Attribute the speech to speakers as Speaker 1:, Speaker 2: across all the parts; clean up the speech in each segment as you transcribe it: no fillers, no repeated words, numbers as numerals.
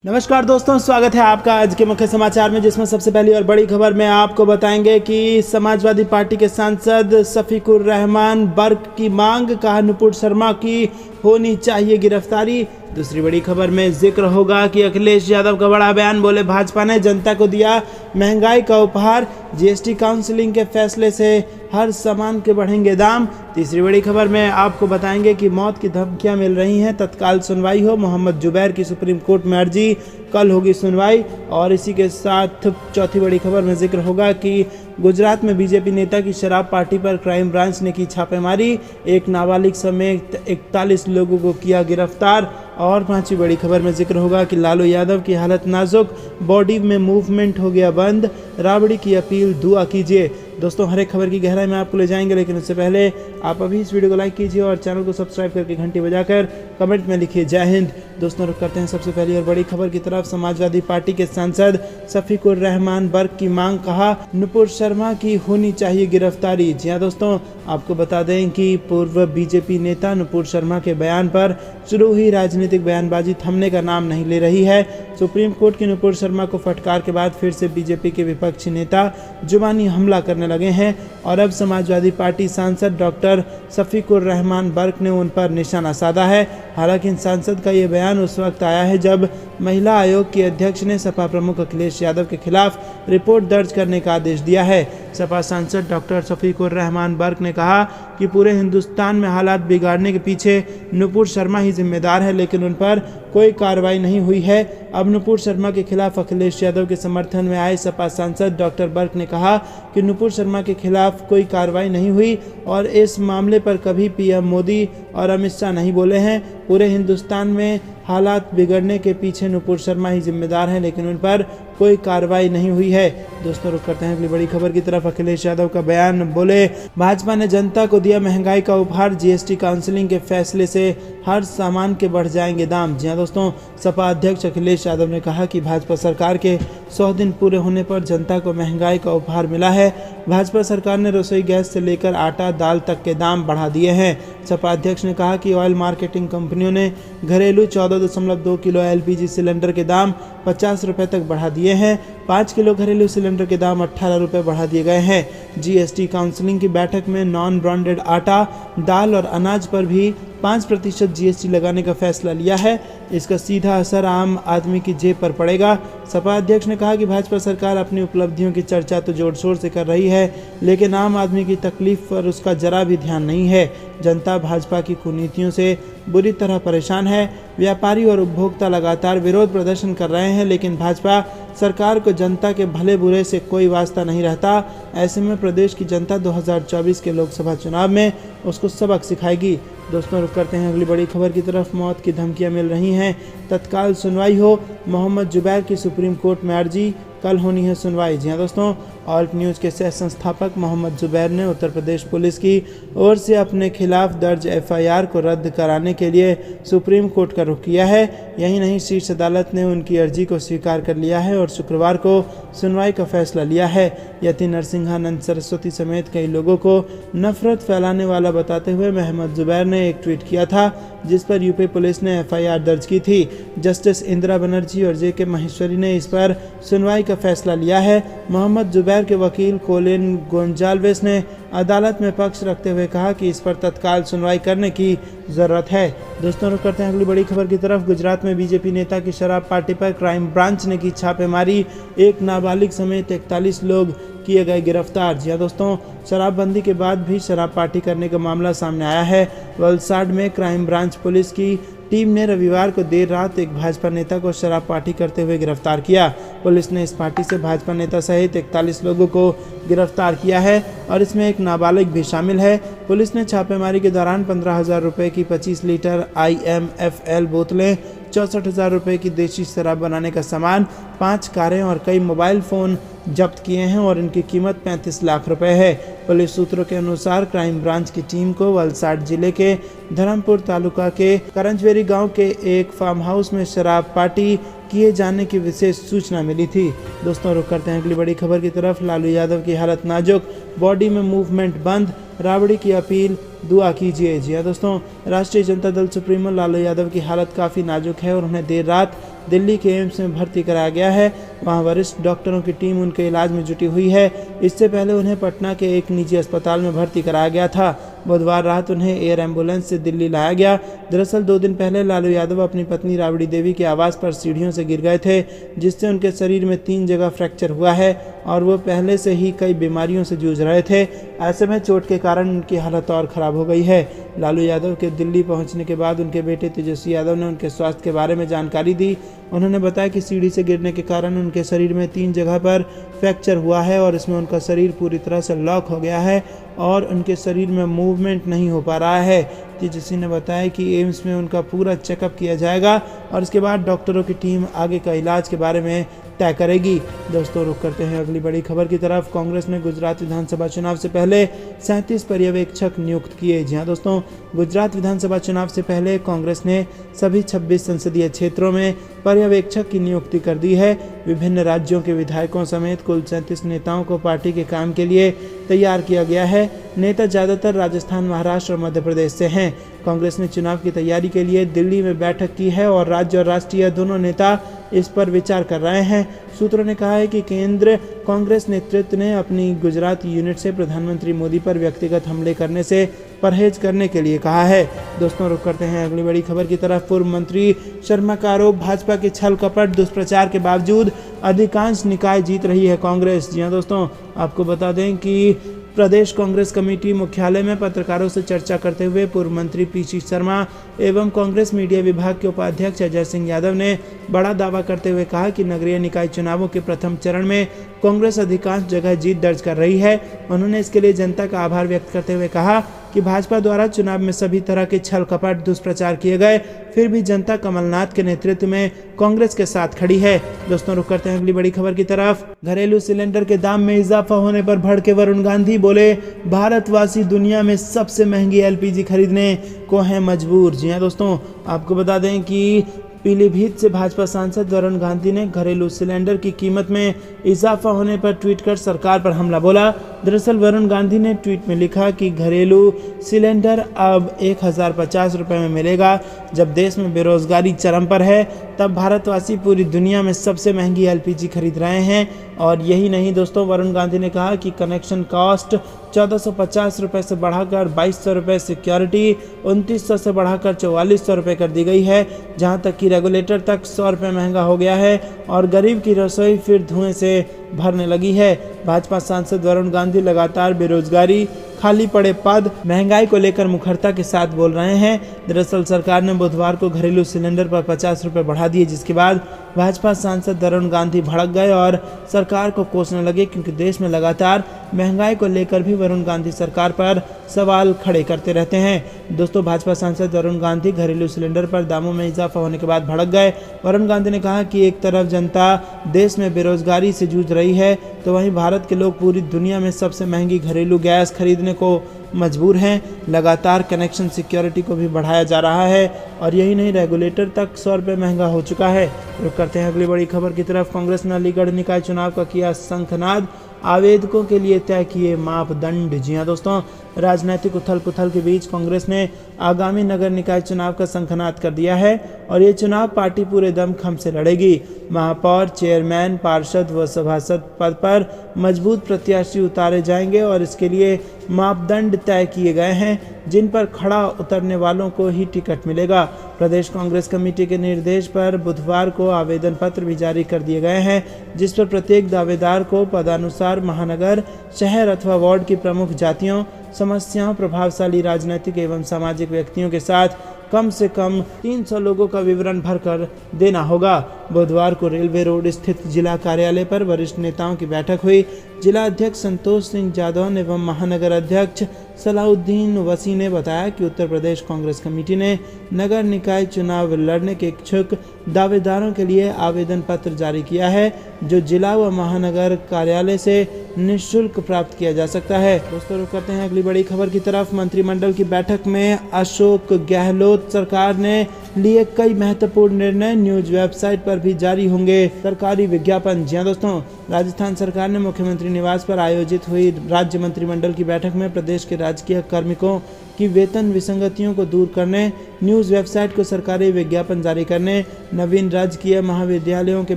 Speaker 1: नमस्कार दोस्तों, स्वागत है आपका आज के मुख्य समाचार में, जिसमें सबसे पहली और बड़ी खबर में आपको बताएंगे कि समाजवादी पार्टी के सांसद शफीकुर रहमान बर्क की मांग, कहा नुपुर शर्मा की होनी चाहिए गिरफ्तारी। दूसरी बड़ी खबर में जिक्र होगा कि अखिलेश यादव का बड़ा बयान, बोले भाजपा ने जनता को दिया महंगाई का उपहार, जीएसटी काउंसिलिंग के फैसले से हर सामान के बढ़ेंगे दाम। तीसरी बड़ी खबर में आपको बताएंगे कि मौत की धमकियां मिल रही हैं, तत्काल सुनवाई हो, मोहम्मद जुबैर की सुप्रीम कोर्ट में अर्जी, कल होगी सुनवाई। और इसी के साथ चौथी बड़ी खबर में जिक्र होगा कि गुजरात में बीजेपी नेता की शराब पार्टी पर क्राइम ब्रांच ने की छापेमारी, एक नाबालिग समेत 41 लोगों को किया गिरफ्तार। और पांचवी बड़ी खबर में जिक्र होगा कि लालू यादव की हालत नाजुक, बॉडी में मूवमेंट हो गया बंद, राबड़ी की अपील दुआ कीजिए। दोस्तों, हर एक खबर की गहराई में आपको ले जाएंगे, लेकिन उससे पहले आप अभी इस वीडियो को लाइक कीजिए और चैनल को सब्सक्राइब करके घंटी बजाकर कमेंट में लिखिए जय हिंद। दोस्तों, रुक करते हैं सबसे पहली और बड़ी खबर की तरफ। समाजवादी पार्टी के सांसद शफीकुर रहमान बर्क की मांग, कहा नुपुर शर्मा की होनी चाहिए गिरफ्तारी। जी हाँ दोस्तों, आपको बता दें कि पूर्व बीजेपी नेता नुपुर शर्मा के बयान पर शुरू हुई राजनीतिक बयानबाजी थमने का नाम नहीं ले रही है। सुप्रीम कोर्ट की नुपुर शर्मा को फटकार के बाद फिर से बीजेपी के विपक्षी नेता जुबानी हमला करने लगे हैं और अब समाजवादी पार्टी सांसद डॉक्टर शफीकुर रहमान बर्क ने उन पर निशाना साधा है। हालांकि इन सांसद का ये बयान उस वक्त आया है जब महिला आयोग की अध्यक्ष ने सपा प्रमुख अखिलेश यादव के खिलाफ रिपोर्ट दर्ज करने का आदेश दिया है। सपा सांसद डॉक्टर शफीकुर रहमान बर्क ने कहा कि पूरे हिंदुस्तान में हालात बिगाड़ने के पीछे नुपुर शर्मा ही जिम्मेदार है, लेकिन उन पर कोई कार्रवाई नहीं हुई है। अब नुपुर शर्मा के खिलाफ अखिलेश यादव के समर्थन में आए सपा सांसद डॉक्टर बर्क ने कहा कि नुपुर शर्मा के खिलाफ कोई कार्रवाई नहीं हुई और इस मामले पर कभी पीएम मोदी और अमित शाह नहीं बोले हैं। पूरे हिंदुस्तान में हालात बिगड़ने के पीछे नुपुर शर्मा ही जिम्मेदार हैं, लेकिन उन पर कोई कार्रवाई नहीं हुई है। दोस्तों, रुक करते हैं अगली बड़ी खबर की तरफ। अखिलेश यादव का बयान, बोले भाजपा ने जनता को दिया महंगाई का उपहार, जीएसटी काउंसिलिंग के फैसले से हर सामान के बढ़ जाएंगे दाम। जी हाँ दोस्तों, सपा अध्यक्ष अखिलेश यादव ने कहा कि भाजपा सरकार के 100 दिन पूरे होने पर जनता को महंगाई का उपहार मिला है। भाजपा सरकार ने रसोई गैस से लेकर आटा दाल तक के दाम बढ़ा दिए हैं। सपा अध्यक्ष ने कहा कि ऑयल मार्केटिंग कंपनियों ने घरेलू 14.2 किलो एलपीजी सिलेंडर के दाम 50 रुपये तक बढ़ा दिए हैं। 5 किलो घरेलू सिलेंडर के दाम 18 रुपये बढ़ा दिए गए हैं। जीएसटी काउंसिलिंग की बैठक में नॉन ब्रांडेड आटा, दाल और अनाज पर भी 5% जीएसटी लगाने का फैसला लिया है। इसका सीधा असर आम आदमी की जेब पर पड़ेगा। सपा अध्यक्ष ने कहा कि भाजपा सरकार अपनी उपलब्धियों की चर्चा तो जोर शोर से कर रही है, लेकिन आम आदमी की तकलीफ पर उसका जरा भी ध्यान नहीं है। जनता भाजपा की कुनीतियों से बुरी तरह परेशान है। व्यापारी और उपभोक्ता लगातार विरोध प्रदर्शन कर रहे हैं, लेकिन भाजपा सरकार को जनता के भले बुरे से कोई वास्ता नहीं रहता। ऐसे में प्रदेश की जनता 2024 के लोकसभा चुनाव में उसको सबक सिखाएगी। दोस्तों, रुक करते हैं अगली बड़ी खबर की तरफ। मौत की धमकियां मिल रही हैं, तत्काल सुनवाई हो, मोहम्मद जुबैर की सुप्रीम कोर्ट में अर्जी, कल होनी है सुनवाई। जी हाँ दोस्तों, ऑल्ट न्यूज़ के सह संस्थापक मोहम्मद जुबैर ने उत्तर प्रदेश पुलिस की ओर से अपने खिलाफ दर्ज एफआईआर को रद्द कराने के लिए सुप्रीम कोर्ट का रुख किया है। यही नहीं, शीर्ष अदालत ने उनकी अर्जी को स्वीकार कर लिया है और शुक्रवार को सुनवाई का फैसला लिया है। यति नरसिंहानंद सरस्वती समेत कई लोगों को नफरत फैलाने वाला बताते हुए मोहम्मद जुबैर ने एक ट्वीट किया था, जिस पर यूपी पुलिस ने एफआईआर दर्ज की थी। जस्टिस इंदिरा बनर्जी और जेके महेश्वरी ने इस पर सुनवाई का फैसला लिया है। मोहम्मद जुबैर के वकील कोलिन गोंजाल्वेस ने अदालत में पक्ष रखते हुए कहा कि इस पर तत्काल सुनवाई करने की जरूरत है। दोस्तों, रुक करते हैं अगली बड़ी खबर की तरफ। गुजरात में बीजेपी नेता की शराब पार्टी पर क्राइम ब्रांच ने की छापेमारी, एक नाबालिग समेत 41 लोग किए गए गिरफ्तार। जी हाँ दोस्तों, शराबबंदी के बाद भी शराब पार्टी करने का मामला सामने आया है। वलसाड में क्राइम ब्रांच पुलिस की टीम ने रविवार को देर रात एक भाजपा नेता को शराब पार्टी करते हुए गिरफ्तार किया। पुलिस ने इस पार्टी से भाजपा नेता सहित 41 लोगों को गिरफ्तार किया है और इसमें एक नाबालिग भी शामिल है। पुलिस ने छापेमारी के दौरान 15,000 रुपये की 25 लीटर IMFL बोतलें, 64,000 रुपये की देशी शराब बनाने का सामान, 5 कारें और कई मोबाइल फ़ोन जब्त किए हैं और इनकी कीमत 35 लाख रुपए है। पुलिस सूत्रों के अनुसार क्राइम ब्रांच की टीम को वलसाड जिले के धर्मपुर तालुका के करंजवेरी गांव के एक फार्म हाउस में शराब पार्टी किए जाने की विशेष सूचना मिली थी। दोस्तों, रुक करते हैं अगली बड़ी खबर की तरफ। लालू यादव की हालत नाजुक, बॉडी में मूवमेंट बंद, राबड़ी की अपील दुआ कीजिए। जी हाँ दोस्तों, राष्ट्रीय जनता दल सुप्रीमो लालू यादव की हालत काफ़ी नाजुक है और उन्हें देर रात दिल्ली के एम्स में भर्ती कराया गया है। वहां वरिष्ठ डॉक्टरों की टीम उनके इलाज में जुटी हुई है। इससे पहले उन्हें पटना के एक निजी अस्पताल में भर्ती कराया गया था। बुधवार रात उन्हें एयर एम्बुलेंस से दिल्ली लाया गया। दरअसल 2 दिन पहले लालू यादव अपनी पत्नी राबड़ी देवी के आवास पर सीढ़ियों से गिर गए थे, जिससे उनके शरीर में 3 जगह फ्रैक्चर हुआ है और वो पहले से ही कई बीमारियों से जूझ रहे थे। ऐसे में चोट के कारण उनकी हालत और खराब हो गई है। लालू यादव के दिल्ली पहुंचने के बाद उनके बेटे तेजस्वी यादव ने उनके स्वास्थ्य के बारे में जानकारी दी। उन्होंने बताया कि सीढ़ी से गिरने के कारण उनके शरीर में 3 जगह पर फ्रैक्चर हुआ है और इसमें उनका शरीर पूरी तरह से लॉक हो गया है और उनके शरीर में मूवमेंट नहीं हो पा रहा है। तेजस्वी ने बताया कि एम्स में उनका पूरा चेकअप किया जाएगा और इसके बाद डॉक्टरों की टीम आगे का इलाज के बारे में तय करेगी। दोस्तों, रुक करते हैं अगली बड़ी खबर की तरफ। कांग्रेस ने गुजरात विधानसभा चुनाव से पहले 37 पर्यवेक्षक नियुक्त किए। जी हां दोस्तों, गुजरात विधानसभा चुनाव से पहले कांग्रेस ने सभी 26 संसदीय क्षेत्रों में पर्यवेक्षक की नियुक्ति कर दी है। विभिन्न राज्यों के विधायकों समेत कुल 37 नेताओं को पार्टी के काम के लिए तैयार किया गया है। नेता ज्यादातर राजस्थान, महाराष्ट्र और मध्य प्रदेश से हैं। कांग्रेस ने चुनाव की तैयारी के लिए दिल्ली में बैठक की है और राज्य और राष्ट्रीय दोनों नेता इस पर विचार कर रहे हैं। सूत्रों ने कहा है कि केंद्र कांग्रेस नेतृत्व ने अपनी गुजरात यूनिट से प्रधानमंत्री मोदी पर व्यक्तिगत हमले करने से परहेज करने के लिए कहा है। दोस्तों, रुक करते हैं अगली बड़ी खबर की तरफ। पूर्व मंत्री शर्मा का आरोप, भाजपा के छल कपट दुष्प्रचार के बावजूद अधिकांश निकाय जीत रही है कांग्रेस। जी हां दोस्तों, आपको बता दें कि प्रदेश कांग्रेस कमेटी मुख्यालय में पत्रकारों से चर्चा करते हुए पूर्व मंत्री पीसी शर्मा एवं कांग्रेस मीडिया विभाग के उपाध्यक्ष अजय सिंह यादव ने बड़ा दावा करते हुए कहा कि नगरीय निकाय चुनावों के प्रथम चरण में कांग्रेस अधिकांश जगह जीत दर्ज कर रही है। उन्होंने इसके लिए जनता का आभार व्यक्त करते हुए कहा कि भाजपा द्वारा चुनाव में सभी तरह के छल कपट दुष्प्रचार किए गए, फिर भी जनता कमलनाथ के नेतृत्व में कांग्रेस के साथ खड़ी है। दोस्तों, रुक करते हैं अगली बड़ी खबर की तरफ। घरेलू सिलेंडर के दाम में इजाफा होने पर भड़के वरुण गांधी, बोले भारतवासी दुनिया में सबसे महंगी एलपीजी खरीदने को हैं मजबूर। जी हां दोस्तों, आपको बता दें कि पीलीभीत से भाजपा सांसद वरुण गांधी ने घरेलू सिलेंडर की कीमत में इजाफा होने पर ट्वीट कर सरकार पर हमला बोला। दरअसल वरुण गांधी ने ट्वीट में लिखा कि घरेलू सिलेंडर अब 1050 रुपये में मिलेगा। जब देश में बेरोजगारी चरम पर है, तब भारतवासी पूरी दुनिया में सबसे महंगी एलपीजी खरीद रहे हैं। और यही नहीं दोस्तों, वरुण गांधी ने कहा कि कनेक्शन कॉस्ट 1450 रुपये से बढ़ाकर 2200 रुपये, सिक्योरिटी 2900 से बढ़ाकर 4400 रुपये कर दी गई है। जहां तक कि रेगुलेटर तक 100 रुपये महंगा हो गया है और गरीब की रसोई फिर धुएं से भरने लगी है। भाजपा सांसद वरुण गांधी लगातार बेरोजगारी, खाली पड़े पद, महंगाई को लेकर मुखरता के साथ बोल रहे हैं। दरअसल सरकार ने बुधवार को घरेलू सिलेंडर पर 50 रुपये बढ़ा दिए, जिसके बाद भाजपा सांसद वरुण गांधी भड़क गए और सरकार को कोसने लगे, क्योंकि देश में लगातार महंगाई को लेकर भी वरुण गांधी सरकार पर सवाल खड़े करते रहते हैं। दोस्तों, भाजपा सांसद वरुण गांधी घरेलू सिलेंडर पर दामों में इजाफा होने के बाद भड़क गए। वरुण गांधी ने कहा कि एक तरफ जनता देश में बेरोजगारी से जूझ रही है, तो वहीं भारत के लोग पूरी दुनिया में सबसे महंगी घरेलू गैस खरीदने को मजबूर हैं। लगातार कनेक्शन सिक्योरिटी को भी बढ़ाया जा रहा है और यही नहीं, रेगुलेटर तक 100 रुपये महंगा हो चुका है। रुक करते हैं अगली बड़ी खबर की तरफ। कांग्रेस ने अलीगढ़ निकाय चुनाव का किया शंखनाद, आवेदकों के लिए तय किए मापदंड। जी हां दोस्तों, राजनीतिक उथल पुथल के बीच कांग्रेस ने आगामी नगर निकाय चुनाव का शंखनाद कर दिया है और ये चुनाव पार्टी पूरे दमखम से लड़ेगी। महापौर, चेयरमैन, पार्षद व सभासद पद पर मजबूत प्रत्याशी उतारे जाएंगे और इसके लिए मापदंड तय किए गए हैं, जिन पर खड़ा उतरने वालों को ही टिकट मिलेगा। प्रदेश कांग्रेस कमेटी के निर्देश पर बुधवार को आवेदन पत्र भी जारी कर दिए गए हैं, जिस पर प्रत्येक दावेदार को पदानुसार महानगर, शहर अथवा वार्ड की प्रमुख जातियों, समस्याओं, प्रभावशाली राजनीतिक एवं सामाजिक व्यक्तियों के साथ कम से कम 300 लोगों का विवरण भरकर देना होगा। बुधवार को रेलवे रोड स्थित जिला कार्यालय पर वरिष्ठ नेताओं की बैठक हुई। जिला अध्यक्ष संतोष सिंह जादौन एवं महानगर अध्यक्ष सलाउद्दीन वसी ने बताया कि उत्तर प्रदेश कांग्रेस कमेटी ने नगर निकाय चुनाव लड़ने के इच्छुक दावेदारों के लिए आवेदन पत्र जारी किया है, जो जिला व महानगर कार्यालय से निःशुल्क प्राप्त किया जा सकता है। दोस्तों, रुक करते हैं अगली बड़ी खबर की तरफ। मंत्रिमंडल की बैठक में अशोक गहलोत सरकार ने लिए कई महत्वपूर्ण निर्णय। न्यूज वेबसाइट पर पर भी जारी होंगे सरकारी विज्ञापन। जी हां दोस्तों, राजस्थान सरकार ने मुख्यमंत्री निवास पर आयोजित हुई राज्य मंत्रिमंडल की बैठक में प्रदेश के राजकीय कार्मिकों की वेतन विसंगतियों को दूर करने, न्यूज़ वेबसाइट को सरकारी विज्ञापन जारी करने, नवीन राजकीय महाविद्यालयों के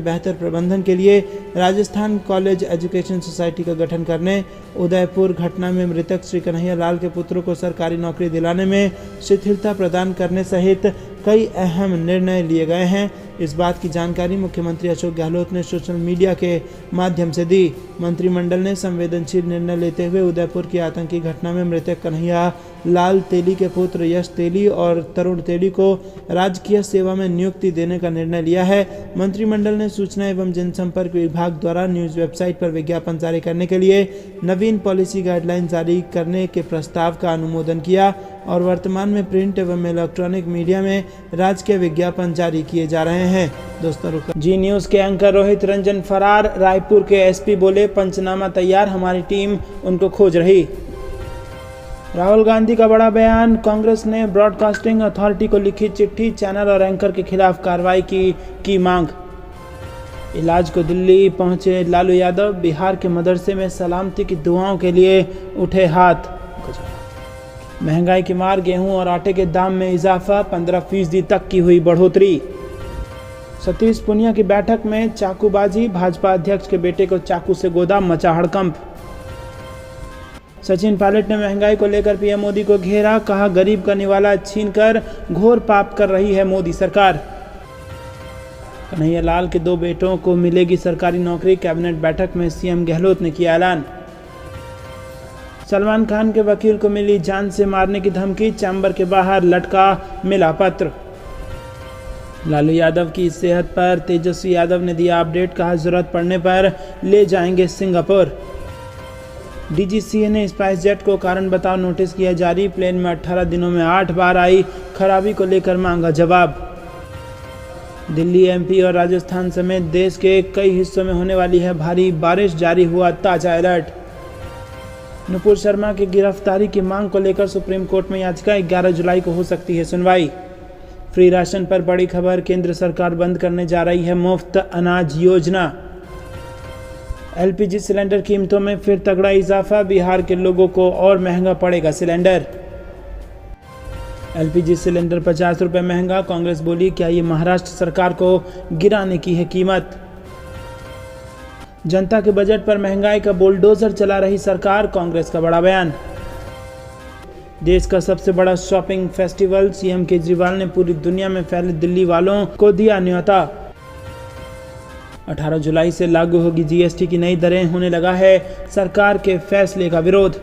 Speaker 1: बेहतर प्रबंधन के लिए राजस्थान कॉलेज एजुकेशन सोसाइटी का गठन करने, उदयपुर घटना में मृतक श्री कन्हैया लाल के पुत्रों को सरकारी नौकरी दिलाने में शिथिलता प्रदान करने सहित कई अहम निर्णय लिए गए हैं। इस बात की जानकारी मुख्यमंत्री अशोक गहलोत ने सोशल मीडिया के माध्यम से दी। मंत्रिमंडल ने संवेदनशील निर्णय लेते हुए उदयपुर की आतंकी घटना में मृतक कन्हैया लाल तेली के पुत्र यश तेली और तरुण तेली को राजकीय सेवा में नियुक्ति देने का निर्णय लिया है। मंत्रिमंडल ने सूचना एवं जनसंपर्क विभाग द्वारा न्यूज़ वेबसाइट पर विज्ञापन जारी करने के लिए नवीन पॉलिसी गाइडलाइन जारी करने के प्रस्ताव का अनुमोदन किया और वर्तमान में प्रिंट एवं इलेक्ट्रॉनिक मीडिया में राजकीय विज्ञापन जारी किए जा रहे हैं। दोस्तों, जी न्यूज़ के एंकर रोहित रंजन फरार, रायपुर के एसपी बोले पंचनामा तैयार, हमारी टीम उनको खोज रही। राहुल गांधी का बड़ा बयान, कांग्रेस ने ब्रॉडकास्टिंग अथॉरिटी को लिखी चिट्ठी, चैनल और एंकर के खिलाफ कार्रवाई की मांग। इलाज को दिल्ली पहुंचे लालू यादव, बिहार के मदरसे में सलामती की दुआओं के लिए उठे हाथ। महंगाई की मार, गेहूं और आटे के दाम में इजाफा, 15% तक की हुई बढ़ोतरी। सतीश पुनिया की बैठक में चाकूबाजी, भाजपा अध्यक्ष के बेटे को चाकू से गोदा, मचा हड़कंप। सचिन पायलट ने महंगाई को लेकर पीएम मोदी को घेरा, कहा गरीब का निवाला छीनकर घोर पाप कर रही है मोदी सरकार। कन्हैया लाल के 2 बेटों को मिलेगी सरकारी नौकरी, कैबिनेट बैठक में सीएम गहलोत ने किया ऐलान। सलमान खान के वकील को मिली जान से मारने की धमकी, चैम्बर के बाहर लटका मिला पत्र। लालू यादव की सेहत पर तेजस्वी यादव ने दिया अपडेट, कहा जरूरत पड़ने पर ले जाएंगे सिंगापुर। डीजीसीए ने स्पाइसजेट को कारण बताओ नोटिस किया जारी, प्लेन में 18 दिनों में 8 बार आई खराबी को लेकर मांगा जवाब। दिल्ली, एमपी और राजस्थान समेत देश के कई हिस्सों में होने वाली है भारी बारिश, जारी हुआ ताजा अलर्ट। नुपुर शर्मा की गिरफ्तारी की मांग को लेकर सुप्रीम कोर्ट में याचिका, 11 जुलाई को हो सकती है सुनवाई। फ्री राशन पर बड़ी खबर, केंद्र सरकार बंद करने जा रही है मुफ्त अनाज योजना। एलपीजी सिलेंडर कीमतों में फिर तगड़ा इजाफा, बिहार के लोगों को और महंगा पड़ेगा सिलेंडर। एलपीजी सिलेंडर 50 रुपये महंगा, कांग्रेस बोली क्या ये महाराष्ट्र सरकार को गिराने की है कीमत। जनता के बजट पर महंगाई का बुलडोजर चला रही सरकार, कांग्रेस का बड़ा बयान। देश का सबसे बड़ा शॉपिंग फेस्टिवल, सीएम केजरीवाल ने पूरी दुनिया में फैले दिल्ली वालों को दिया न्योता। 18 जुलाई से लागू होगी जीएसटी की नई दरें, होने लगा है सरकार के फैसले का विरोध।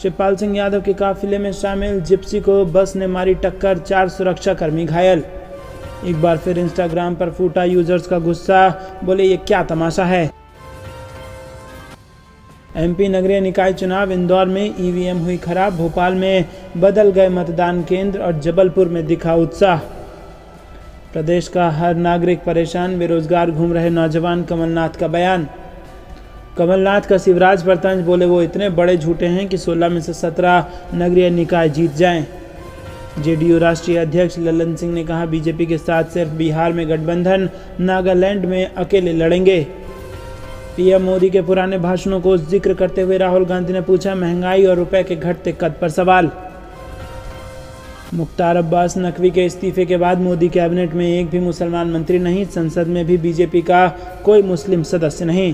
Speaker 1: शिवपाल सिंह यादव के काफिले में शामिल जिप्सी को बस ने मारी टक्कर, 4 सुरक्षाकर्मी घायल। एक बार फिर इंस्टाग्राम पर फूटा यूजर्स का गुस्सा, बोले ये क्या तमाशा है। एमपी नगरीय निकाय चुनाव, इंदौर में ईवीएम हुई खराब, भोपाल में बदल गए मतदान केंद्र और जबलपुर में दिखा उत्साह। प्रदेश का हर नागरिक परेशान, बेरोजगार घूम रहे नौजवान, कमलनाथ का बयान। कमलनाथ का शिवराज पर तंज, बोले वो इतने बड़े झूठे हैं कि 16 में से 17 नगरीय निकाय जीत जाएं। जेडीयू राष्ट्रीय अध्यक्ष ललन सिंह ने कहा बीजेपी के साथ सिर्फ बिहार में गठबंधन, नागालैंड में अकेले लड़ेंगे। पीएम मोदी के पुराने भाषणों को जिक्र करते हुए राहुल गांधी ने पूछा महंगाई और रुपए के घटते कद पर सवाल। मुख्तार अब्बास नकवी के इस्तीफे के बाद मोदी कैबिनेट में एक भी मुसलमान मंत्री नहीं, संसद में भी बीजेपी का कोई मुस्लिम सदस्य नहीं।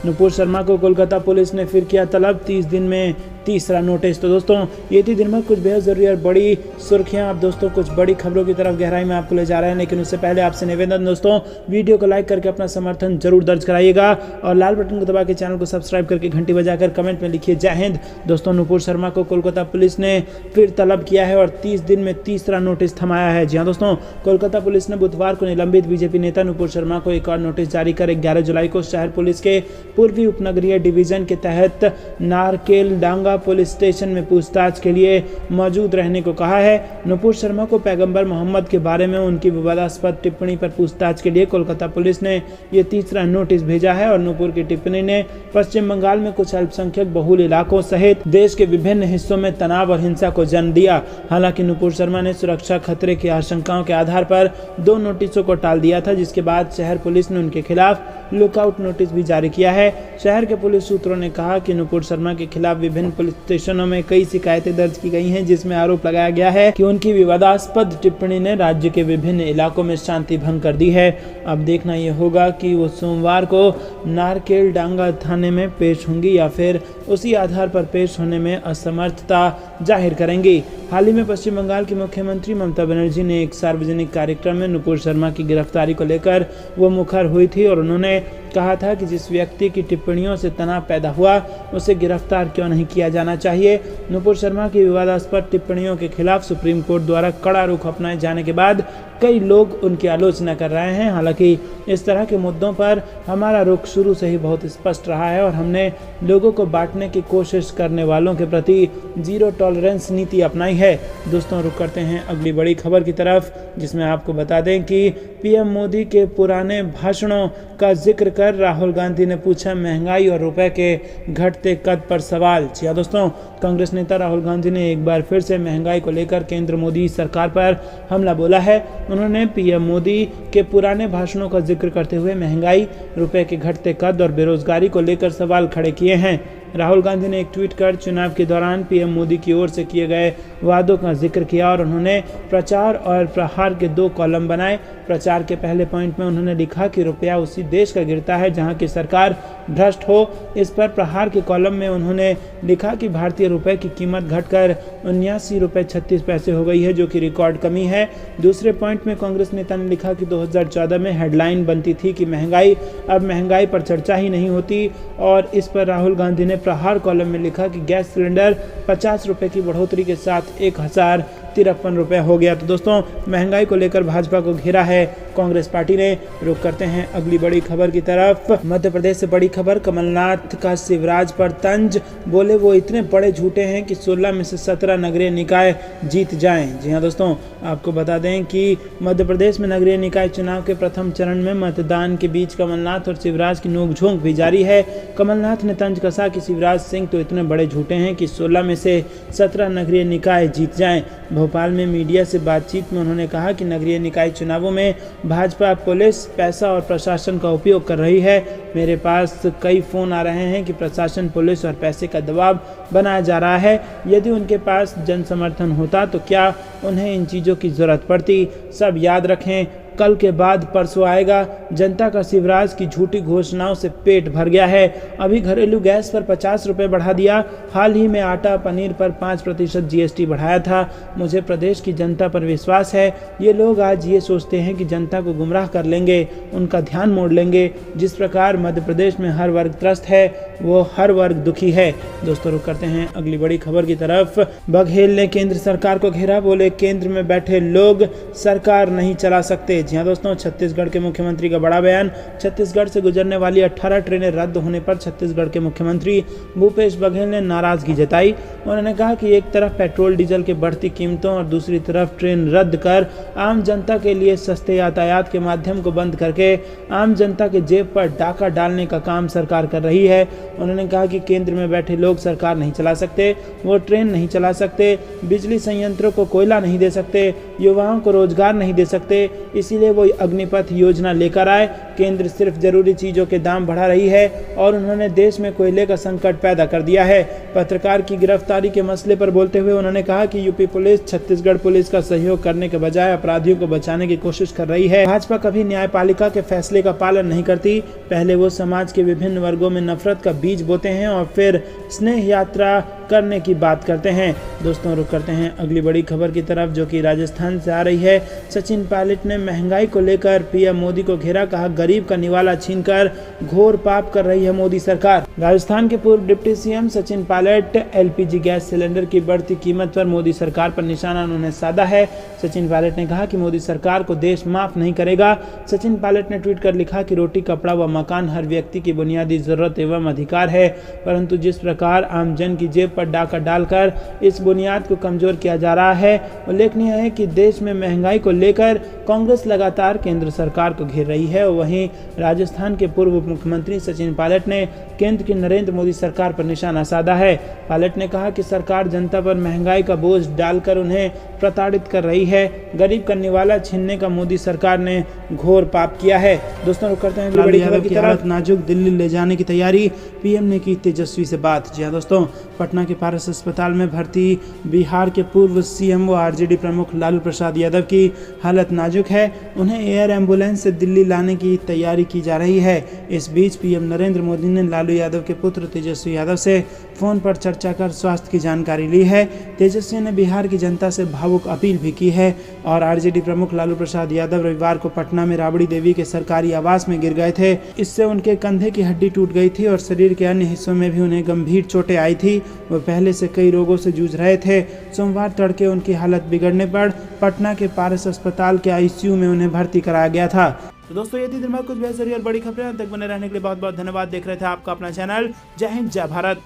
Speaker 1: नुपुर शर्मा को कोलकाता पुलिस ने फिर किया तलब, 30 दिन में तीसरा नोटिस। तो दोस्तों ये थी दिन भर कुछ बेहद जरूरी और बड़ी सुर्खियां। आप दोस्तों कुछ बड़ी खबरों की तरफ गहराई में आपको ले जा रहे हैं, लेकिन उससे पहले आपसे निवेदन दोस्तों, वीडियो को लाइक करके अपना समर्थन जरूर दर्ज कराइएगा और लाल बटन को दबा के चैनल को सब्सक्राइब करके घंटी बजाकर कमेंट में लिखिए जय हिंद। दोस्तों नुपुर शर्मा को कोलकाता पुलिस ने फिर तलब किया है और 30 दिन में तीसरा नोटिस थमाया है। जी हाँ दोस्तों, कोलकाता पुलिस ने बुधवार को निलंबित बीजेपी नेता नुपुर शर्मा को एक और नोटिस जारी कर 11 जुलाई को शहर पुलिस के पूर्वी उपनगरीय डिवीजन के तहत नारकेल डांगा भाजपा पुलिस स्टेशन में पूछताछ के लिए मौजूद रहने को कहा है। नुपुर शर्मा को पैगंबर मोहम्मद के बारे में उनकी विवादास्पद टिप्पणी पर पूछताछ के लिए कोलकाता पुलिस ने ये तीसरा नोटिस भेजा है और नुपुर की टिप्पणी ने पश्चिम बंगाल में कुछ अल्पसंख्यक बहुल इलाकों सहित देश के विभिन्न हिस्सों में तनाव और हिंसा को जन्म दिया। हालांकि नुपुर शर्मा ने सुरक्षा खतरे की आशंकाओं के आधार पर 2 नोटिसों को टाल दिया था, जिसके बाद शहर पुलिस ने उनके खिलाफ लुकआउट नोटिस भी जारी किया है। शहर के पुलिस सूत्रों ने कहा कि नुपुर शर्मा के खिलाफ विभिन्न पुलिस स्टेशनों में कई शिकायतें दर्ज की गई हैं, जिसमें आरोप लगाया गया है कि उनकी विवादास्पद टिप्पणी ने राज्य के विभिन्न इलाकों में शांति भंग कर दी है। अब देखना यह होगा कि वो सोमवार को नारकेल डांगा थाने में पेश होंगी या फिर उसी आधार पर पेश होने में असमर्थता जाहिर करेंगी। हाल ही में पश्चिम बंगाल की मुख्यमंत्री ममता बनर्जी ने एक सार्वजनिक कार्यक्रम में नुपुर शर्मा की गिरफ्तारी को लेकर वो मुखर हुई थी और उन्होंने कहा था कि जिस व्यक्ति की टिप्पणियों से तनाव पैदा हुआ उसे गिरफ्तार क्यों नहीं किया जाना चाहिए। नुपुर शर्मा की विवादास्पद टिप्पणियों के खिलाफ सुप्रीम कोर्ट द्वारा कड़ा रुख अपनाए जाने के बाद कई लोग उनकी आलोचना कर रहे हैं। हालांकि इस तरह के मुद्दों पर हमारा रुख शुरू से ही बहुत स्पष्ट रहा है और हमने लोगों को बांटने की कोशिश करने वालों के प्रति जीरो टॉलरेंस नीति अपनाई है। दोस्तों, रुक करते हैं अगली बड़ी खबर की तरफ, जिसमें आपको बता दें कि पीएम मोदी के पुराने भाषणों का जिक्र कर राहुल गांधी ने पूछा महंगाई और रुपए के घटते कद पर सवाल। जी हाँ दोस्तों, कांग्रेस नेता राहुल गांधी ने एक बार फिर से महंगाई को लेकर केंद्र मोदी सरकार पर हमला बोला है। उन्होंने पीएम मोदी के पुराने भाषणों का जिक्र करते हुए महंगाई, रुपए के घटते कद और बेरोजगारी को लेकर सवाल खड़े किए हैं। राहुल गांधी ने एक ट्वीट कर चुनाव के दौरान पीएम मोदी की ओर से किए गए वादों का जिक्र किया और उन्होंने प्रचार और प्रहार के 2 कॉलम बनाए। प्रचार के पहले पॉइंट में उन्होंने लिखा कि रुपया उसी देश का गिरता है जहां की सरकार भ्रष्ट हो। इस पर प्रहार के कॉलम में उन्होंने लिखा कि भारतीय रुपए की कीमत घटकर 79 रुपये 36 पैसे हो गई है, जो कि रिकॉर्ड कमी है। दूसरे पॉइंट में कांग्रेस नेता ने लिखा कि 2014 में हेडलाइन बनती थी कि महंगाई, अब महंगाई पर चर्चा ही नहीं होती। और इस पर राहुल गांधी ने प्रहार कॉलम में लिखा कि गैस सिलेंडर 50 रुपये की बढ़ोतरी के साथ 1053 रुपये हो गया। तो दोस्तों, महंगाई को लेकर भाजपा को घेरा है कांग्रेस पार्टी ने। रुक करते हैं अगली बड़ी खबर की तरफ। मध्य प्रदेश से बड़ी खबर, कमलनाथ का शिवराज पर तंज, बोले वो इतने बड़े झूठे हैं कि 16 में से 17 नगरीय निकाय जीत जाएं। जी हाँ दोस्तों, आपको बता दें कि मध्य प्रदेश में नगरीय निकाय चुनाव के प्रथम चरण में मतदान के बीच कमलनाथ और शिवराज की नोकझोंक भी जारी है। कमलनाथ ने तंज कसा कि शिवराज सिंह तो इतने बड़े झूठे हैं कि 16 में से 17 नगरीय निकाय जीत जाएं। भोपाल में मीडिया से बातचीत में उन्होंने कहा कि नगरीय निकाय चुनावों में भाजपा पुलिस पैसा और प्रशासन का उपयोग कर रही है। मेरे पास कई फोन आ रहे हैं कि प्रशासन, पुलिस और पैसे का दबाव बनाया जा रहा है। यदि उनके पास जन समर्थन होता तो क्या उन्हें इन चीज़ों की जरूरत पड़ती। सब याद रखें, कल के बाद परसों आएगा। जनता का शिवराज की झूठी घोषणाओं से पेट भर गया है। अभी घरेलू गैस पर 50 रुपये बढ़ा दिया। हाल ही में आटा पनीर पर 5% GST बढ़ाया था। मुझे प्रदेश की जनता पर विश्वास है। ये लोग आज ये सोचते हैं कि जनता को गुमराह कर लेंगे, उनका ध्यान मोड़ लेंगे। जिस प्रकार मध्य प्रदेश में हर वर्ग त्रस्त है, वो हर वर्ग दुखी है। दोस्तों, रुक करते हैं अगली बड़ी खबर की तरफ। बघेल ने केंद्र सरकार को घेरा, बोले केंद्र में बैठे लोग सरकार नहीं चला सकते। जी हाँ दोस्तों, छत्तीसगढ़ के मुख्यमंत्री का बड़ा बयान। छत्तीसगढ़ से गुजरने वाली 18 ट्रेनें रद्द होने पर छत्तीसगढ़ के मुख्यमंत्री भूपेश बघेल ने नाराजगी जताई। उन्होंने कहा कि एक तरफ पेट्रोल डीजल की बढ़ती कीमतों और दूसरी तरफ ट्रेन रद्द कर आम जनता के लिए सस्ते यातायात के माध्यम को बंद करके आम जनता के जेब पर डाका डालने का काम सरकार कर रही है। उन्होंने कहा कि केंद्र में बैठे लोग सरकार नहीं चला सकते, वो ट्रेन नहीं चला सकते, बिजली संयंत्रों को कोयला नहीं दे सकते, युवाओं को रोजगार नहीं दे सकते, इसीलिए वो अग्निपथ योजना लेकर आए। केंद्र सिर्फ जरूरी चीजों के दाम बढ़ा रही है और उन्होंने देश में कोयले का संकट पैदा कर दिया है। पत्रकार की गिरफ्तारी के मसले पर बोलते हुए उन्होंने कहा कि यूपी पुलिस छत्तीसगढ़ पुलिस का सहयोग करने के बजाय अपराधियों को बचाने की कोशिश कर रही है। भाजपा कभी न्यायपालिका के फैसले का पालन नहीं करती। पहले वो समाज के विभिन्न वर्गों में नफरत का बीज बोते हैं और फिर स्नेह यात्रा करने की बात करते हैं। दोस्तों, रुक करते हैं अगली बड़ी खबर की तरफ, जो कि राजस्थान से आ रही है। सचिन पायलट ने महंगाई को लेकर पीएम मोदी को घेरा, कहा गरीब का निवाला छीनकर घोर पाप कर रही है मोदी सरकार। राजस्थान के पूर्व deputy CM Sachin Pilot LPG gas cylinder की बढ़ती कीमत पर मोदी सरकार पर निशाना उन्होंने साधा है। सचिन पायलट ने कहा कि मोदी सरकार को देश माफ नहीं करेगा। सचिन पायलट ने ट्वीट कर लिखा कि रोटी, कपड़ा व मकान हर व्यक्ति की बुनियादी जरूरत एवं अधिकार है, परंतु जिस प्रकार आमजन की जेब पर डाका डालकर इस बुनियाद को कमजोर किया जा रहा है। उल्लेखनीय है कि देश में महंगाई को लेकर कांग्रेस लगातार केंद्र सरकार को घेर रही है। वहीं राजस्थान के पूर्व मुख्यमंत्री सचिन पायलट ने केंद्र की नरेंद्र मोदी सरकार पर निशाना साधा है। पायलट ने कहा कि सरकार जनता पर महंगाई का बोझ डालकर उन्हें प्रताड़ित कर रही है। गरीब का निवाला छीनने का मोदी सरकार ने घोर पाप किया है। दोस्तों, रुक करते हैं अगली बड़ी खबर की तरफ। नाजुक, दिल्ली ले जाने की तैयारी, पीएम ने की तेजस्वी से बात। जी हां दोस्तों, पटना के पारस अस्पताल में भर्ती बिहार के पूर्व सीएम व आरजेडी प्रमुख लालू प्रसाद यादव की हालत नाजुक है। उन्हें एयर एम्बुलेंस से दिल्ली लाने की तैयारी की जा रही है। इस बीच पीएम नरेंद्र मोदी ने लालू यादव के पुत्र तेजस्वी यादव से फोन पर चर्चा कर स्वास्थ्य की जानकारी ली है। तेजस्वी ने बिहार की जनता से भावुक अपील भी की है और आरजेडी प्रमुख लालू प्रसाद यादव रविवार को पटना में राबड़ी देवी के सरकारी आवास में गिर गए थे। इससे उनके कंधे की हड्डी टूट गई थी और शरीर के अन्य हिस्सों में भी उन्हें गंभीर चोटें आई थी। वह पहले से कई रोगों से जूझ रहे थे। सोमवार तड़के उनकी हालत बिगड़ने पर पटना के पारस अस्पताल के आईसीयू में उन्हें भर्ती कराया गया था। तो दोस्तों, ये थी दिन भर कुछ बेहतरीन और बड़ी खबरें। तक बने रहने के लिए बहुत बहुत धन्यवाद। देख रहे थे आपका अपना चैनल। जय हिंद, जय भारत।